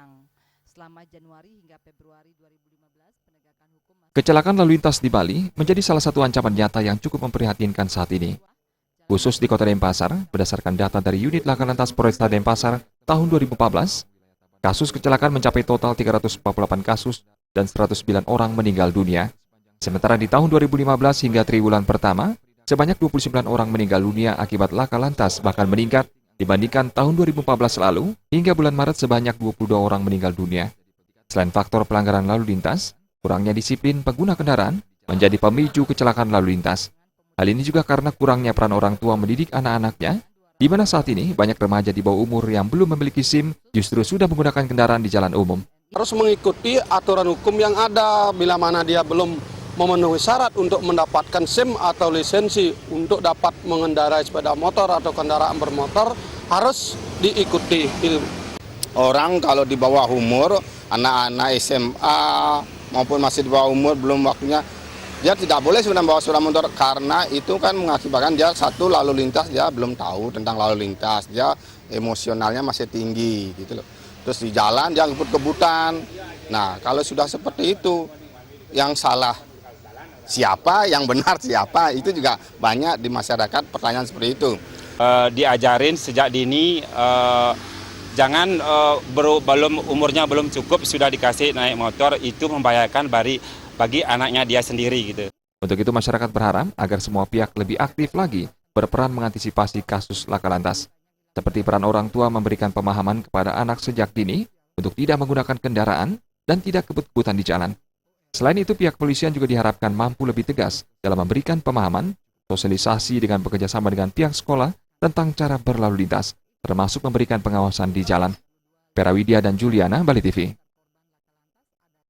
orang. Selama Januari hingga Februari 2015, penegakan hukum Kecelakaan lalu lintas di Bali menjadi salah satu ancaman nyata yang cukup memprihatinkan saat ini. Khusus di Kota Denpasar, berdasarkan data dari Unit Laka Lantas Polresta Denpasar tahun 2014, kasus kecelakaan mencapai total 348 kasus dan 109 orang meninggal dunia. Sementara di tahun 2015 hingga triwulan pertama, sebanyak 29 orang meninggal dunia akibat laka lantas bahkan meningkat dibandingkan tahun 2014 lalu hingga bulan Maret sebanyak 22 orang meninggal dunia. Selain faktor pelanggaran lalu lintas, kurangnya disiplin pengguna kendaraan menjadi pemicu kecelakaan lalu lintas. Hal ini juga karena kurangnya peran orang tua mendidik anak-anaknya, di mana saat ini banyak remaja di bawah umur yang belum memiliki SIM justru sudah menggunakan kendaraan di jalan umum. Harus mengikuti aturan hukum yang ada. Bila mana dia belum memenuhi syarat untuk mendapatkan SIM atau lisensi untuk dapat mengendarai sepeda motor atau kendaraan bermotor, harus diikuti. Orang kalau di bawah umur, anak-anak SMA maupun masih di bawah umur belum waktunya, dia tidak boleh sebenarnya bawa sepeda motor karena itu kan mengakibatkan dia satu lalu lintas dia belum tahu tentang lalu lintas, dia emosionalnya masih tinggi gitu loh. Terus di jalan dia kebut-kebutan. Nah, kalau sudah seperti itu, yang salah siapa, yang benar siapa, itu juga banyak di masyarakat pertanyaan seperti itu. Diajarin sejak dini, jangan umurnya belum cukup sudah dikasih naik motor, itu membahayakan bagi anaknya dia sendiri gitu. Untuk itu masyarakat berharap agar semua pihak lebih aktif lagi berperan mengantisipasi kasus laka lantas. Seperti peran orang tua memberikan pemahaman kepada anak sejak dini untuk tidak menggunakan kendaraan dan tidak kebut-kebutan di jalan. Selain itu, pihak polisian juga diharapkan mampu lebih tegas dalam memberikan pemahaman, sosialisasi dengan bekerjasama dengan pihak sekolah tentang cara berlalu lintas, termasuk memberikan pengawasan di jalan. Pera Widya dan Juliana, Bali TV.